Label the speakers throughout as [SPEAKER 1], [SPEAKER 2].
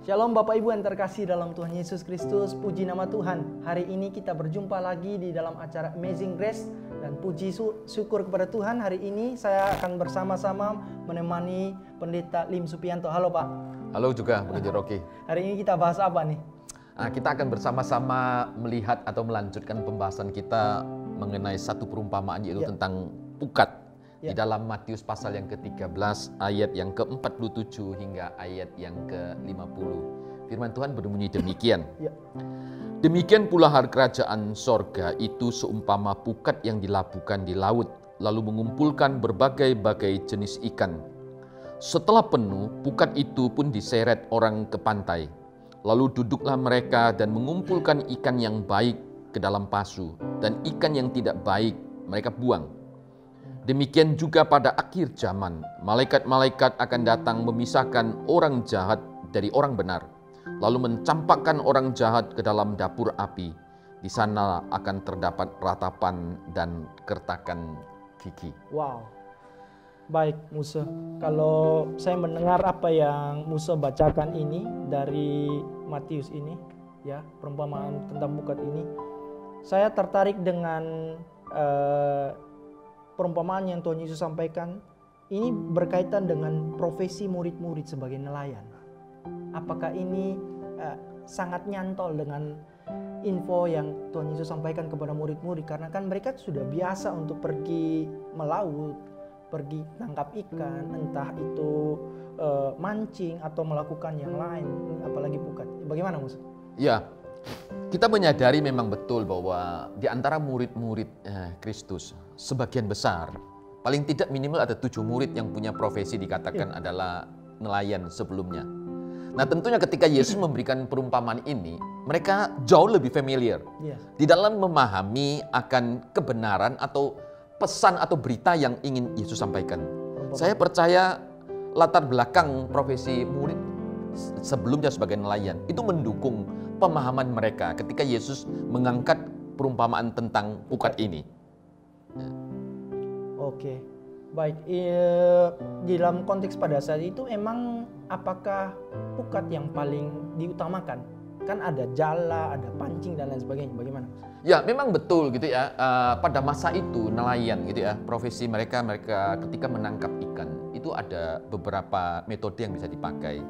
[SPEAKER 1] Shalom Bapak Ibu yang terkasih dalam Tuhan Yesus Kristus, puji nama Tuhan. Hari ini kita berjumpa lagi di dalam acara Amazing Grace dan puji syukur kepada Tuhan. Hari ini saya akan bersama-sama menemani Pendeta Lim Supianto. Halo Pak.
[SPEAKER 2] Halo juga Pendeta Rocky.
[SPEAKER 1] Hari ini kita bahas apa nih?
[SPEAKER 2] Kita akan bersama-sama melihat atau melanjutkan pembahasan kita mengenai satu perumpamaan yaitu tentang pukat. Di dalam Matius pasal yang ke-13 ayat yang ke-47 hingga ayat yang ke-50. Firman Tuhan berbunyi demikian. Demikian pula harta kerajaan sorga itu seumpama pukat yang dilabuhkan di laut, lalu mengumpulkan berbagai-bagai jenis ikan. Setelah penuh, pukat itu pun diseret orang ke pantai. Lalu duduklah mereka dan mengumpulkan ikan yang baik ke dalam pasu, dan ikan yang tidak baik mereka buang. Demikian juga pada akhir zaman, malaikat-malaikat akan datang memisahkan orang jahat dari orang benar, lalu mencampakkan orang jahat ke dalam dapur api. Di sana akan terdapat ratapan dan kertakan gigi.
[SPEAKER 1] Wow, baik Musa. Kalau saya mendengar apa yang Musa bacakan ini dari Matius ini, ya perumpamaan tentang pukat ini, saya tertarik dengan perumpamaan yang Tuhan Yesus sampaikan. Ini berkaitan dengan profesi murid-murid sebagai nelayan. Apakah ini sangat nyantol dengan info yang Tuhan Yesus sampaikan kepada murid-murid? Karena kan mereka sudah biasa untuk pergi melaut, pergi tangkap ikan, entah itu mancing atau melakukan yang lain, apalagi pukat. Bagaimana Musa?
[SPEAKER 2] Ya, kita menyadari memang betul bahwa di antara murid-murid Kristus, sebagian besar, paling tidak minimal ada 7 murid yang punya profesi dikatakan adalah nelayan sebelumnya. Nah tentunya ketika Yesus memberikan perumpamaan ini, mereka jauh lebih familiar di dalam memahami akan kebenaran atau pesan atau berita yang ingin Yesus sampaikan. Saya percaya latar belakang profesi murid sebelumnya sebagai nelayan itu mendukung pemahaman mereka ketika Yesus mengangkat perumpamaan tentang pukat ini.
[SPEAKER 1] Oke, baik. Di dalam konteks pada saat itu emang apakah pukat yang paling diutamakan? Kan ada jala, ada pancing dan lain sebagainya. Bagaimana?
[SPEAKER 2] Ya, memang betul gitu ya. Pada masa itu nelayan gitu ya, profesi mereka ketika menangkap ikan itu ada beberapa metode yang bisa dipakai.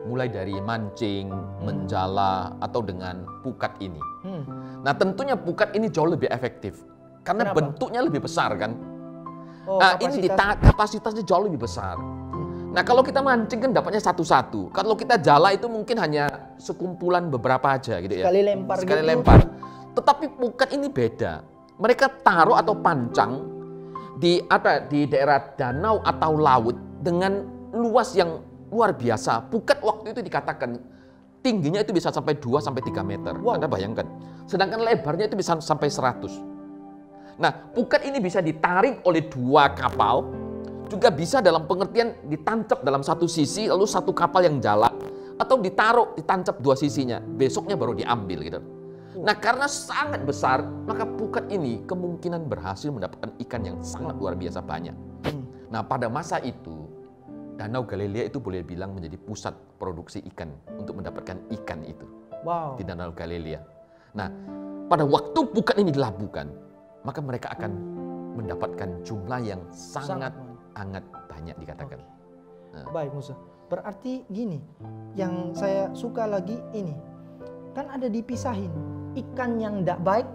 [SPEAKER 2] Mulai dari mancing, menjala, atau dengan pukat ini. Nah tentunya pukat ini jauh lebih efektif. Karena bentuknya lebih besar kan. Kapasitasnya jauh lebih besar. Nah kalau kita mancing kan dapatnya satu-satu. Kalau kita jala itu mungkin hanya sekumpulan beberapa aja gitu ya.
[SPEAKER 1] Sekali
[SPEAKER 2] lempar. Tetapi pukat ini beda. Mereka taruh atau pancang di daerah danau atau laut dengan luas yang luar biasa. Pukat waktu itu dikatakan tingginya itu bisa sampai 2-3 meter. Anda bayangkan. Sedangkan lebarnya itu bisa sampai 100. Nah, pukat ini bisa ditarik oleh 2 kapal, juga bisa dalam pengertian ditancap dalam satu sisi, lalu satu kapal yang jalan, atau ditancap 2 sisinya, besoknya baru diambil gitu. Nah, karena sangat besar, maka pukat ini kemungkinan berhasil mendapatkan ikan yang sangat luar biasa banyak. Nah, pada masa itu, Danau Galilea itu boleh bilang menjadi pusat produksi ikan untuk mendapatkan ikan itu di Danau Galilea. Nah, pada waktu pukat ini dilabuhkan, maka mereka akan mendapatkan jumlah yang sangat banyak dikatakan.
[SPEAKER 1] Baik Musa, berarti gini, yang saya suka lagi ini, kan ada dipisahin, ikan yang tidak baik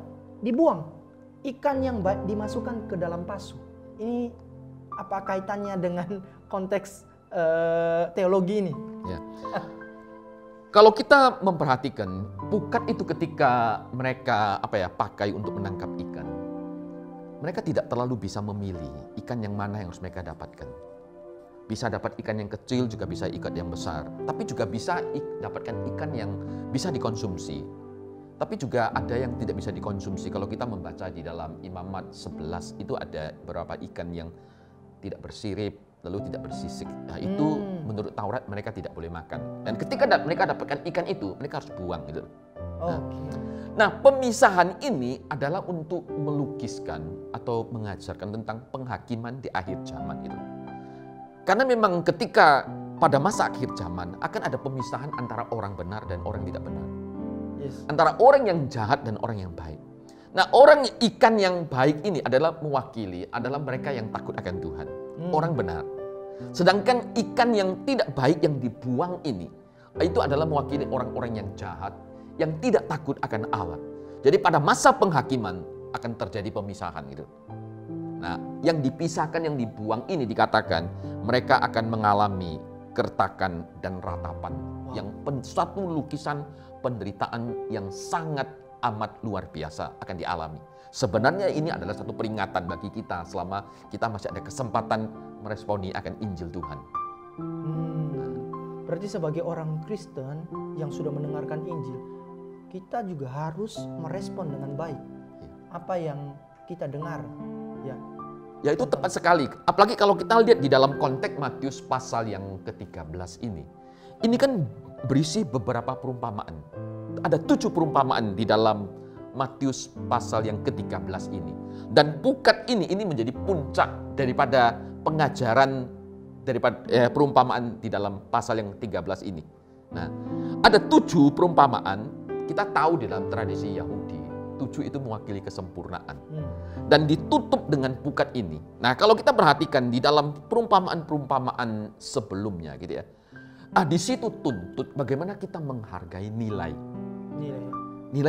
[SPEAKER 1] dibuang, ikan yang baik dimasukkan ke dalam pasu. Ini apa kaitannya dengan konteks teologi ini?
[SPEAKER 2] Ya. Kalau kita memperhatikan pukat itu ketika mereka pakai untuk menangkap ikan, mereka tidak terlalu bisa memilih ikan yang mana yang harus mereka dapatkan. Bisa dapat ikan yang kecil, juga bisa ikan yang besar. Tapi juga bisa dapatkan ikan yang bisa dikonsumsi. Tapi juga ada yang tidak bisa dikonsumsi. Kalau kita membaca di dalam Imamat 11, itu ada beberapa ikan yang tidak bersirip, lalu tidak bersisik. Nah, itu menurut Taurat mereka tidak boleh makan. Dan ketika mereka dapatkan ikan itu, mereka harus buang gitu. Nah, pemisahan ini adalah untuk melukiskan atau mengajarkan tentang penghakiman di akhir zaman itu. Karena memang ketika pada masa akhir zaman akan ada pemisahan antara orang benar dan orang tidak benar.
[SPEAKER 1] Yes.
[SPEAKER 2] Antara orang yang jahat dan orang yang baik. Nah, orang ikan yang baik ini adalah mewakili, adalah mereka yang takut akan Tuhan. Orang benar. Sedangkan ikan yang tidak baik yang dibuang ini, itu adalah mewakili orang-orang yang jahat, yang tidak takut akan Allah. Jadi pada masa penghakiman akan terjadi pemisahan gitu. Nah, yang dipisahkan, yang dibuang ini dikatakan mereka akan mengalami kertakan dan ratapan. Yang satu lukisan penderitaan yang sangat amat luar biasa akan dialami. Sebenarnya ini adalah satu peringatan bagi kita selama kita masih ada kesempatan meresponi akan Injil Tuhan.
[SPEAKER 1] Berarti sebagai orang Kristen yang sudah mendengarkan Injil, kita juga harus merespon dengan baik apa yang kita dengar.
[SPEAKER 2] Ya itu tepat sekali. Apalagi kalau kita lihat di dalam konteks Matius pasal yang ke-13 ini. Ini kan berisi beberapa perumpamaan. Ada 7 perumpamaan di dalam Matius pasal yang ke-13 ini. Dan pukat ini menjadi puncak daripada pengajaran daripada perumpamaan di dalam pasal yang 13 ini. Nah, ada 7 perumpamaan. Kita tahu di dalam tradisi Yahudi 7 itu mewakili kesempurnaan. Dan ditutup dengan pukat ini. Nah, kalau kita perhatikan di dalam perumpamaan-perumpamaan sebelumnya gitu ya. Di situ tuntut bagaimana kita menghargai nilai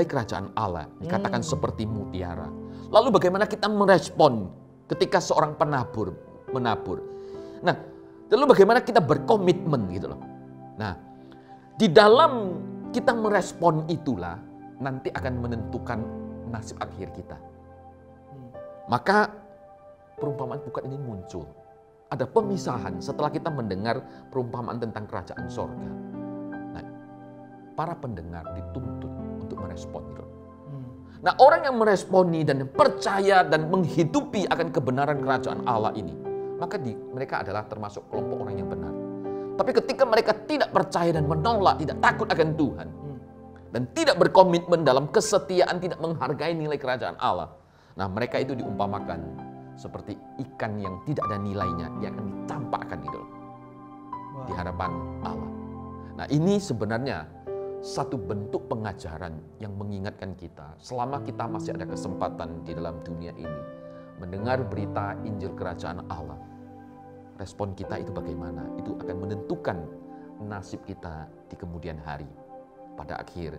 [SPEAKER 2] kerajaan Allah. Dikatakan seperti mutiara. Lalu bagaimana kita merespon ketika seorang penabur menabur. Nah, lalu bagaimana kita berkomitmen gitu loh. Nah, di dalam kita merespon itulah nanti akan menentukan nasib akhir kita. Maka perumpamaan pukat ini muncul. Ada pemisahan setelah kita mendengar perumpamaan tentang kerajaan sorga. Nah, para pendengar dituntut untuk merespon itu. Nah, orang yang meresponi dan percaya dan menghidupi akan kebenaran kerajaan Allah ini, maka mereka adalah termasuk kelompok orang yang benar. Tapi ketika mereka tidak percaya dan menolak, tidak takut akan Tuhan, dan tidak berkomitmen dalam kesetiaan, tidak menghargai nilai kerajaan Allah. Nah, mereka itu diumpamakan seperti ikan yang tidak ada nilainya. Dia akan dicampakkan gitu di hadapan Allah. Nah, ini sebenarnya satu bentuk pengajaran yang mengingatkan kita selama kita masih ada kesempatan di dalam dunia ini mendengar berita Injil kerajaan Allah. Respon kita itu bagaimana? Itu akan menentukan nasib kita di kemudian hari. Pada akhir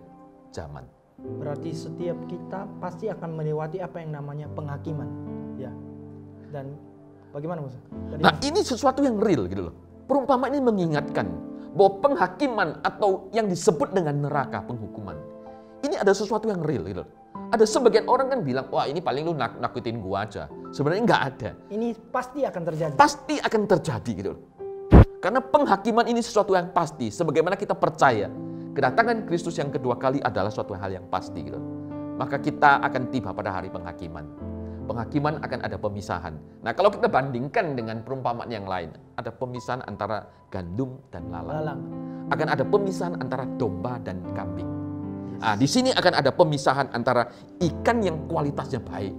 [SPEAKER 2] zaman.
[SPEAKER 1] Berarti setiap kita pasti akan melewati apa yang namanya penghakiman, ya. Dan bagaimana Musa?
[SPEAKER 2] Nah, ini sesuatu yang real gitu loh. Perumpamaan ini mengingatkan bahwa penghakiman atau yang disebut dengan neraka penghukuman, ini ada sesuatu yang real gitu loh. Ada sebagian orang kan bilang, wah ini paling lu nakutin gua aja. Sebenarnya nggak ada.
[SPEAKER 1] Ini pasti akan terjadi.
[SPEAKER 2] Pasti akan terjadi gitu loh. Karena penghakiman ini sesuatu yang pasti. Sebagaimana kita percaya kedatangan Kristus yang kedua kali adalah suatu hal yang pasti gitu. Maka kita akan tiba pada hari penghakiman. Penghakiman akan ada pemisahan. Nah, kalau kita bandingkan dengan perumpamaan yang lain, ada pemisahan antara gandum dan lalang. Akan ada pemisahan antara domba dan kambing. Nah, di sini akan ada pemisahan antara ikan yang kualitasnya baik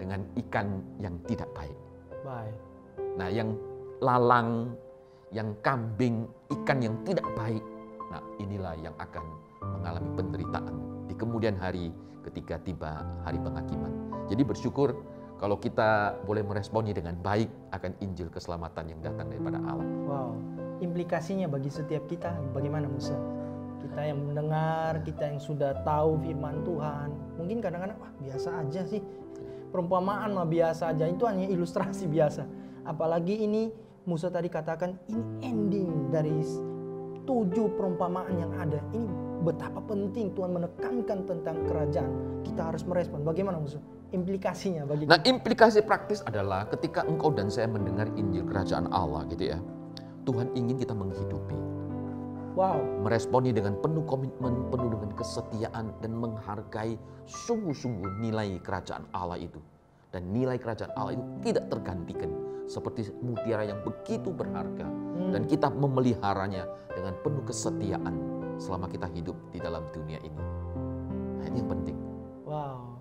[SPEAKER 2] dengan ikan yang tidak baik. Nah, yang lalang, yang kambing, ikan yang tidak baik. Nah, inilah yang akan mengalami penderitaan di kemudian hari ketika tiba hari penghakiman. Jadi bersyukur kalau kita boleh meresponi dengan baik akan Injil keselamatan yang datang daripada Allah.
[SPEAKER 1] Wow, implikasinya bagi setiap kita bagaimana Musa? Kita yang mendengar, kita yang sudah tahu firman Tuhan, mungkin kadang-kadang biasa aja sih, perumpamaan mah biasa aja, itu hanya ilustrasi biasa. Apalagi ini Musa tadi katakan ini ending dari 7 perumpamaan yang ada. Ini betapa penting Tuhan menekankan tentang kerajaan. Kita harus merespon. Bagaimana Musa? Implikasinya bagi kita.
[SPEAKER 2] Nah, implikasi praktis adalah ketika engkau dan saya mendengar Injil kerajaan Allah gitu ya. Tuhan ingin kita menghidupi.
[SPEAKER 1] Wow.
[SPEAKER 2] Meresponi dengan penuh komitmen, penuh dengan kesetiaan dan menghargai sungguh-sungguh nilai kerajaan Allah itu. Dan nilai kerajaan Allah itu tidak tergantikan. Seperti mutiara yang begitu berharga. Dan kita memeliharanya dengan penuh kesetiaan selama kita hidup di dalam dunia ini. Nah, ini yang penting.
[SPEAKER 1] Wow.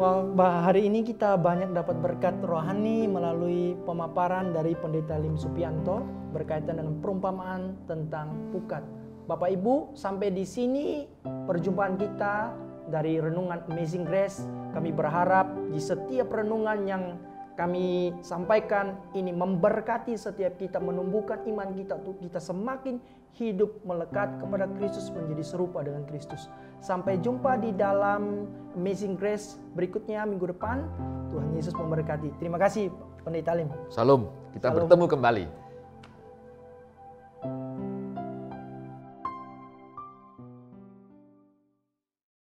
[SPEAKER 1] Wah, hari ini kita banyak dapat berkat rohani melalui pemaparan dari Pendeta Lim Supianto berkaitan dengan perumpamaan tentang pukat. Bapak Ibu, sampai di sini perjumpaan kita dari renungan Amazing Grace. Kami berharap di setiap renungan yang kami sampaikan ini memberkati setiap kita, menumbuhkan iman kita untuk kita semakin hidup melekat kepada Kristus, menjadi serupa dengan Kristus. Sampai jumpa di dalam Amazing Grace berikutnya minggu depan. Tuhan Yesus memberkati. Terima kasih Pendeta Lim.
[SPEAKER 2] Salam, kita
[SPEAKER 1] Salam.
[SPEAKER 2] bertemu kembali.